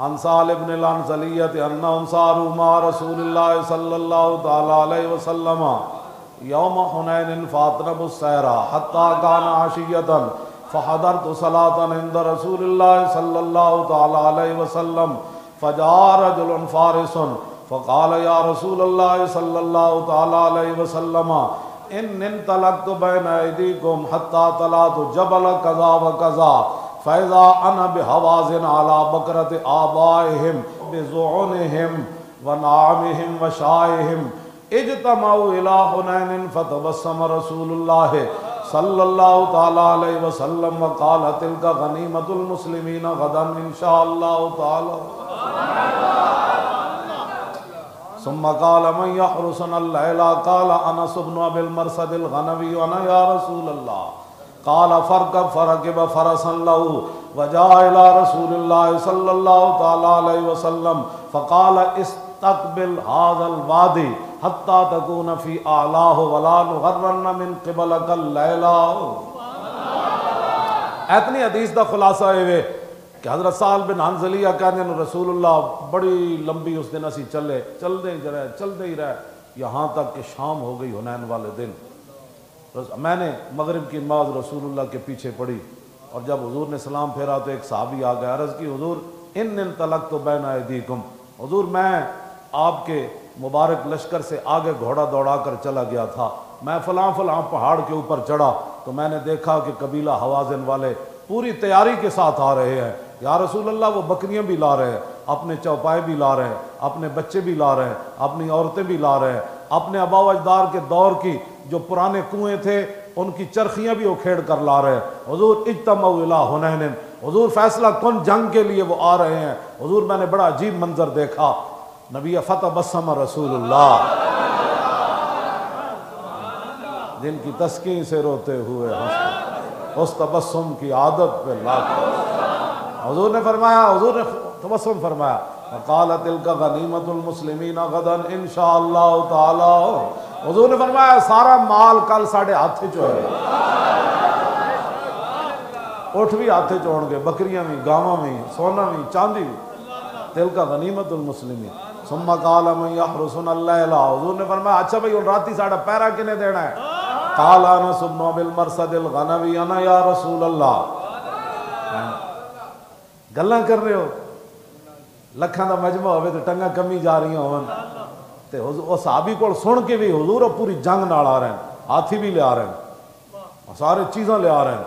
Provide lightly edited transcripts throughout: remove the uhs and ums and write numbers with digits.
عن سالم بن العنزلیہ انہم صاروا مع رسول اللہ صلی اللہ تعالی علیہ وسلم یوم حنین فاطنب السیرہ حتی کان عشیۃ فحضرت صلاۃ عند رسول اللہ صلی اللہ تعالی علیہ وسلم فجاء رجل فارس فقال یا رسول اللہ صلی اللہ تعالی علیہ وسلم ان انطلقت بین ایدیکم حتی طلعت جبل کذا و کذا فَإِذَا أَنَا بِحَوَازٍ عَلَى بَكْرَةِ آبَائِهِمْ بِزُعُنِهِمْ وَنَعَمِهِمْ وَشَائِهِمْ اجْتَمَعُوا إِلَىٰ حُنَيْنٍ فَتَبَسَّمَ رَسُولُ اللَّهِ صلی اللہ تعالی علیہ وسلم وقال تِلْكَ غَنِيمَةُ الْمُسْلِمِينَ غَدًا إِن شاء اللَّهُ تعالی ثم قال من يحرسنا الليل قال أنس بن أبي المرصد الغنوي وأنا يا رسول الله قال فركب فركب فرسا له وجاء إلى رسول الله صلى الله تعالى عليه وسلم فقال استقبل هذا الوادي حتى تكون في أعلاه ولا نغرن من قبلك الليلا. اتنی حدیث دا خلاصہ ہے کہ حضرت سال بن حنظلیہ کہتے ہیں رسول اللہ بڑی لمبی اس دن اسی چلتے ہی رہے یہاں تک کہ شام ہو گئی حنین والے دن. میں نے مغرب کی نماز رسول اللہ کے پیچھے پڑھی اور جب حضور نے سلام پھیرا تو ایک صحابی آ گیا، عرض کی حضور ان انطلقت بین ایدیکم، حضور میں آپ کے مبارک لشکر سے آگے گھوڑا دوڑا کر چلا گیا تھا، میں فلاں پہاڑ کے اوپر چڑھا تو میں نے دیکھا کہ قبیلہ حوازن والے پوری تیاری کے ساتھ آ رہے ہیں. یا رسول اللہ وہ بکریاں بھی لا رہے ہیں، اپنے چوپائے بھی لا رہے ہیں، اپنے بچے بھی لا رہے ہیں، اپنی عورتیں بھی لا رہے ہیں، اپنے آبا و اجداد کے دور کی جو پرانے کنویں تھے ان کی چرخیاں بھی اکھیڑ کر لا رہے ہیں. حضور اجتمعوا الی حنین، حضور فیصلہ کن جنگ کے لیے وہ آ رہے ہیں. حضور میں نے بڑا عجیب منظر دیکھا، نبی فتبسم رسول اللہ جن کی تسکین سے روتے ہوئے ہنستے، اس تبسم کی عادت پہ لاکھ. حضور نے فرمایا، حضور نے تبسم فرمایا وقال تلک غنیمت المسلمین غدا ان شاء اللہ تعالی. حضور نے فرمایا سارا مال کل ساڑھے ہاتھے چوئے، اٹھ بھی ہاتھے چوڑ گے، بکریاں بھی، گاواں بھی، سونا بھی، چاندی بھی. تلک غنیمت المسلمین. ثم قال من یحرسنا اللیل، حضور نے فرمایا اچھا بھئی راتی ساڑھا پیرا کنے دینا ہے؟ قال انس بن ابی المرصد الغنوی انا یا رسول اللہ. گلاں کر رہے ہو، لکھاں دا مجمع ہوئے تو ٹنگا کمی جا رہی ہوں تے وہ صحابی کو سن کے بھی حضور پوری جنگ نال آ رہے ہیں، ہاتھی بھی لے آ رہے ہیں، سارے چیزاں لے آ رہے ہیں،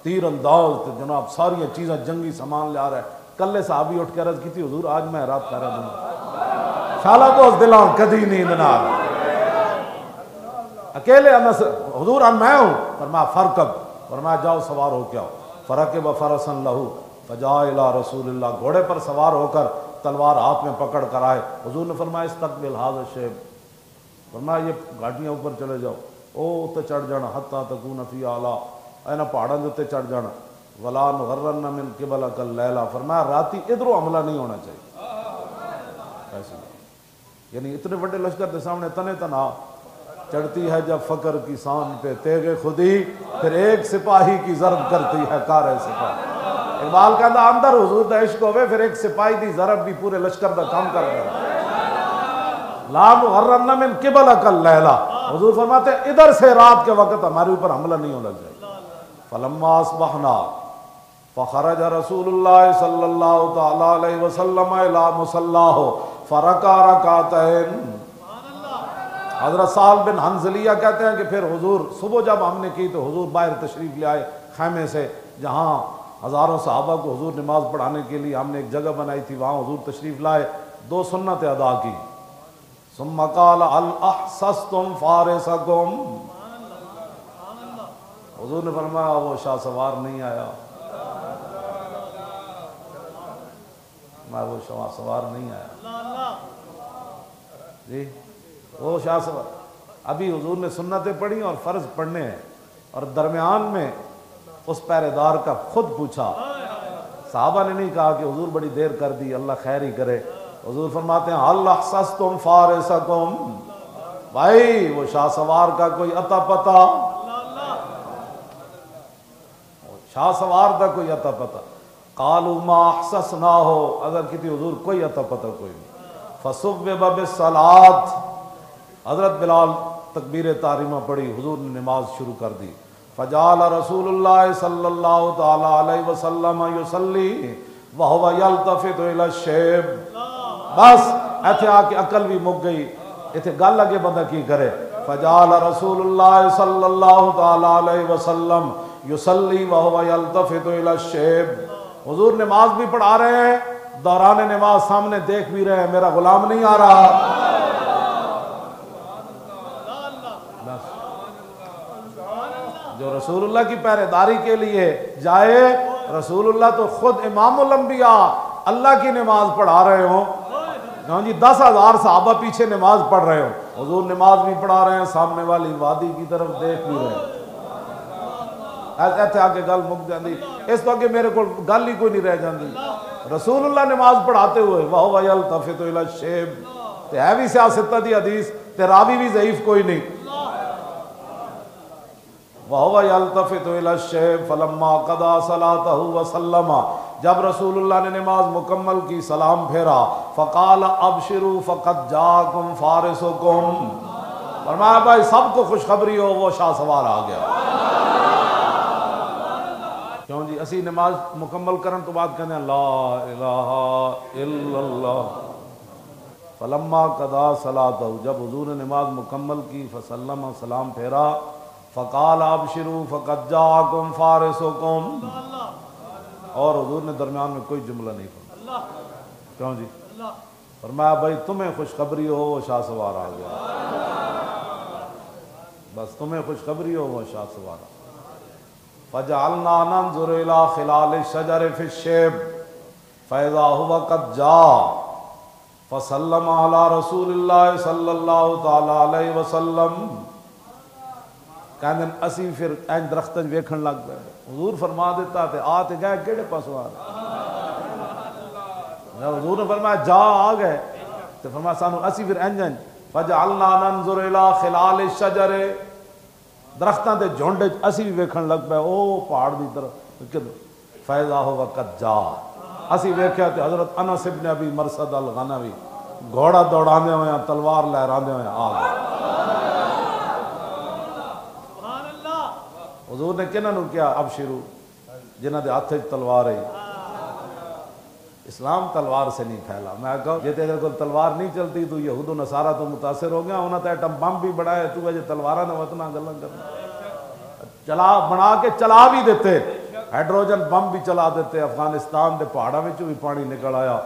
تیر انداز جناب ساری چیزیں جنگی سامان لے آ رہے ہیں. کلے صحابی اٹھ کے عرض کی تھی حضور آج میں رات کر رہا ہوں شالا تو اس دلاں کدی نیند نہ آ رہا. اکیلے انس حضور میں ہوں، فرمایا فرکب، فرمایا جاؤ سوار ہو کے آؤ. فرکب فرسا لہو فجاء الی رسول اللہ، گھوڑے پر سوار ہو کر تلوار ہاتھ میں پکڑ کر آئے. حضور نے فرمایا استقبل ھذا الشیب، فرمایا یہ گاڑیاں اوپر چلے جاؤ، او تے چڑھ جانا حتی تکون فی اعلیٰ، اینا پہاڑاں دے تے چڑھ جانا. ولا نغرن من قبلک اللیلہ، فرمایا راتی ادھروں حملہ نہیں ہونا چاہیے. ایسے یعنی اتنے بڑے لشکر کے سامنے تنے تنہا چڑھتی ہے جب فقر کی سان پہ تیغ خودی، پھر ایک سپاہی کی ضرب کرتی ہے کار سپاہی. اقبال کہتا اندر حضور دا عشق ہوئے پھر ایک سپاہی دی ضرب بھی پورے لشکر دا کام کر رہا ہے. لا نغرن من قبلک اللیلہ، حضور فرماتے ہیں ادھر سے رات کے وقت ہمارے اوپر حملہ نہیں ہونا چاہیے. فلما اصبحنا فخرج رسول اللہ صلی اللہ تعالی علیہ وسلم الی مصلاہ فرکع رکعتین. حضرت سال بن حنظلیہ کہتے ہیں کہ پھر حضور صبح جب ہم نے کی تو حضور باہر تشریف لے آئے خیمے سے، جہاں ہزاروں صحابہ کو حضور نماز پڑھانے کے لیے ہم نے ایک جگہ بنائی تھی، وہاں حضور تشریف لائے، 2 سنتیں ادا کی. ثم قال هل احسستم فارسکم، حضور نے فرمایا وہ شاہ سوار نہیں آیا، وہ شاہ سوار نہیں آیا جی، وہ شاہ سوار. ابھی حضور نے سنتیں پڑھی اور فرض پڑھنے ہیں، اور درمیان میں اس پہرے دار کا خود پوچھا. صحابہ نے نہیں کہا کہ حضور بڑی دیر کر دی اللہ خیر ہی کرے. حضور فرماتے ہیں هل احسستم فارسکم، بھائی وہ شاہ سوار کا کوئی عطا پتہ، شاہ سوار کا کوئی عطا پتہ. قالوا ما احسسنا ہو، اگر کسی حضور کوئی عطا پتہ کوئی نہیں، فصبب بالصلاۃ، حضرت بلال تکبیر تحریمہ پڑھی، حضور نے نماز شروع کر دی، فجعل رسول اللہ صلی اللہ تعالی علیہ وسلم یصلی وہو یلتفت الی الشیب، بس ایتھے آ کے عقل بھی مک گئی، ایتھے گل اگے بندہ کی کرے، فجعل رسول اللہ صلی اللہ تعالی علیہ وسلم یصلی وہو یلتفت الی الشیب، حضور نماز بھی پڑھا رہے ہیں، دوران نماز سامنے دیکھ بھی رہے ہیں میرا غلام نہیں آ رہا، جو رسول اللہ کی پہرے داری کے لیے جائے، رسول اللہ تو خود امام الانبیاء اللہ کی نماز پڑھا رہے ہوں، ہاں جی 10,000 صحابہ پیچھے نماز پڑھ رہے ہوں، حضور نماز بھی پڑھا رہے ہیں، سامنے والی وادی کی طرف دیکھ بھی رہے ہیں، ایسے آگے گل مک جاندی، اس تو آگے میرے کو گل ہی کوئی نہیں رہ جاندی، رسول اللہ نماز پڑھاتے ہوئے وَهُوَ يَلْتَفِتُ إِلَى الشَّيْبِ، تے ہے بھی سیاستہ دی حدیث تے راوی بھی ضعیف کوئی نہیں، وَهُوَ يَلْتَفِتُ إِلَى الشَّيْبِ فَلَمَّا قَضَى صَلَاتَهُ وَسَلَّمَ، جب رسول اللہ نے نماز مکمل کی سلام پھیرا، فَقَالَ أَبْشِرُوا فَقَدْ جَاءَكُمْ فَارِسُكُمْ، فرمایا بھائی سب کو خوشخبری ہو، وہ شاہ سوار آ گیا، کیوں جی اسی نماز مکمل کرن تو بعد کہنے ہیں لا الہ الا اللہ، فلما قضا صلاتہ، جب حضور نے نماز مکمل کی، فسلم، سلام پھیرا، فقال ابشروا فقد جاءکم فارسکم، اور حضور نے درمیان میں کوئی جملہ نہیں پڑھا، کیوں جی فرمایا بھائی تمہیں خوشخبری ہو وہ شاہ سوار آ گیا، بس تمہیں خوشخبری ہو وہ شاہ سوار آ گیا، فجعلنا ننظر الى خلال الشجر في الشيب فاذا هو قد جاء فسلم على رسول اللہ صلی اللہ تعالی علیہ وسلم، کہندے اسی پھر این درختاں ویکھن لگ پئے، حضور فرما دیتا تے آ تے گئے کیڑے پاسوں آ رہے، حضور نے فرمایا جا آ گئے تے فرمایا سانو اسی پھر انجن، فجعلنا ننظر الى خلال الشجر، درختاں دے جھنڈ اسی بھی ویکھن لگ پئے، او پہاڑ دی طرف، فیضا ہوا قد جا، اسی ویکھیا تے حضرت انس ابن ابی مرصد الغنوی گھوڑا دوڑاندے ہوئے تلوار لہراندے ہوئے آ گئے، حضور نے کنہاں نو کیا ابشرو، جنہاں دے ہاتھ وچ تلوار ہے، اسلام تلوار سے نہیں پھیلا، میں کہا جے تیرے کو تلوار نہیں چلتی تو یہود و نصارہ تو متاثر ہو گیا، انہاں تے ایٹم بم بھی بڑا ہے، تو اجے تلواراں دے وطنا گلاں کرنا، چلا بنا کے چلا بھی دیتے، ہائیڈروجن بم بھی چلا دیتے، افغانستان دے پہاڑاں وچ بھی پانی نکل آیا،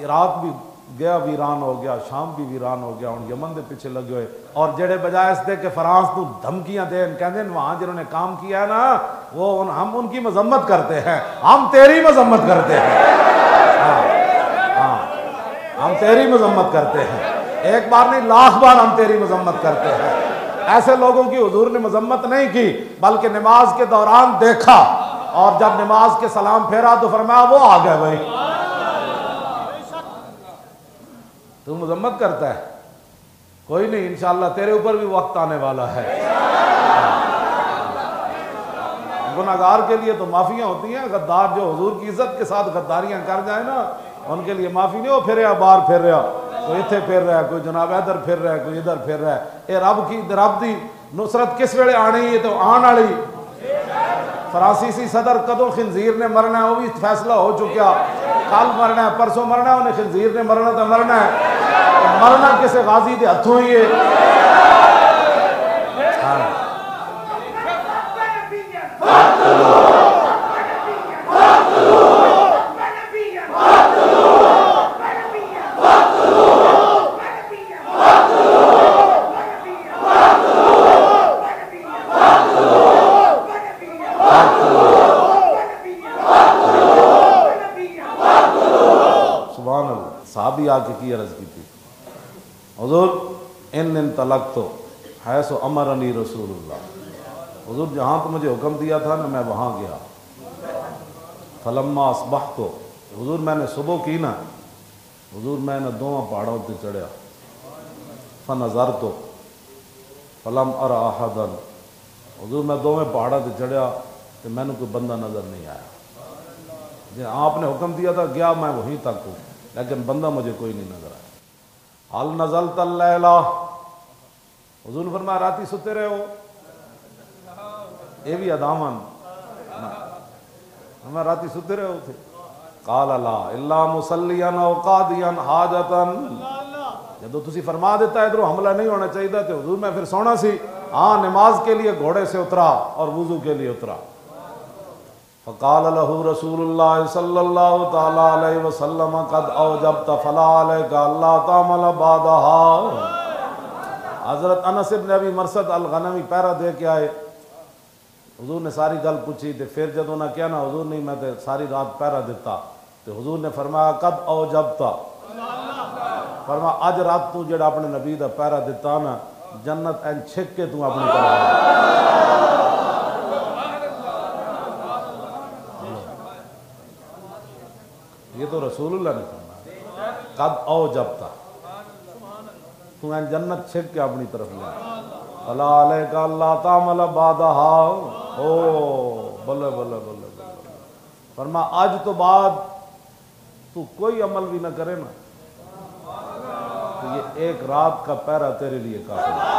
عراق بھی گیا ویران ہو گیا، شام بھی ویران ہو گیا، ہن یمن دے پیچھے لگے ہوئے، اور جڑے بجائے اس دے کہ فرانس تو دھمکیاں دیں، کہندے ہیں وہاں جنہوں نے کام کیا ہے نا وہ ہم ان کی مذمت کرتے ہیں، ہم تیری مذمت کرتے ہیں، ہم تیری مذمت کرتے ہیں، ایک بار نہیں لاکھ بار ہم تیری مذمت کرتے ہیں، ایسے لوگوں کی حضور نے مذمت نہیں کی، بلکہ نماز کے دوران دیکھا، اور جب نماز کے سلام پھیرا تو فرمایا وہ آ گئے، بھائی تو مذمت کرتا ہے، کوئی نہیں انشاءاللہ تیرے اوپر بھی وقت آنے والا ہے، گناہگار کے لیے تو معافیاں ہوتی ہیں، غدار جو حضور کی عزت کے ساتھ غداریاں کر جائیں نا ان کے لیے معافی نہیں، وہ پھر رہا باہر پھر رہا، کوئی اتھے پھر رہا ہے، کوئی جناب ادھر پھر رہا ہے، کوئی ادھر پھر رہا ہے، اے رب دی نصرت کس ویلے آنی ہے تو آن والی، فرانسیسی صدر کدو خنزیر نے مرنا ہے وہ بھی فیصلہ ہو چکا، کل مرنا ہے پرسوں مرنا ہے، انہیں خنزیر نے مرنا تو مرنا ہے، مرنا کسے غازی دے ہتھوں ہی ہے، صحابی آ کے کی عرض کی تھی حضور ان طلقتو حیث امرنی رسول اللہ، حضور جہاں تو مجھے حکم دیا تھا نا میں وہاں گیا، فلما اصبحت، حضور میں نے صبح کی نا، حضور میں نے دونوں پہاڑوں تے چڑھیا، فنظرت فلم ارى احدا، حضور میں دونوں پہاڑوں تے چڑھیا تو میں نے کوئی بندہ نظر نہیں آیا، آپ نے حکم دیا تھا گیا میں وہیں تک ہوں، لیکن بندہ مجھے کوئی نہیں نظر آیا۔ حل نزلت اللیلہ، حضور نے فرمایا راتی ستے رہے ہو؟ یہ بھی ادامن ہمیں راتی ستے رہے ہو تھے؟ قال لا الا مصلیا او قاضیا حاجتا، جدو تسی فرما دیتا ہے ادھر حملہ نہیں ہونا چاہیے تھا تو حضور میں پھر سونا سی، ہاں نماز کے لیے گھوڑے سے اترا اور وضو کے لیے اترا۔ فقال له رسول اللہ صلی اللہ تعالی علیہ وسلم قد اوجبت فلا علیک اللہ تعمل بعدها۔ حضرت انس بن ابی مرثد الغنوی پہرا دے کے آئے، حضور نے ساری گل پوچھی تے پھر جب انہوں نے کیا نا حضور نہیں میں تے ساری رات پہرا دیتا، تو حضور نے فرمایا قد اوجبتا، فرمایا اج رات تو جڑا اپنے نبی دا پہرا دیتا نا جنت این چھک کے تو اپنی طرف۔ یہ تو رسول اللہ نے فرمایا قد اوجبتا، تو این جنت چھک کے اپنی طرف لے فلا علیک اللہ تعمل بعدها۔ او بلے بلے بلے بلے، فرمایا آج تو بعد تو کوئی عمل بھی نہ کرے نا تو یہ ایک رات کا پہرا تیرے لیے کافی ہے۔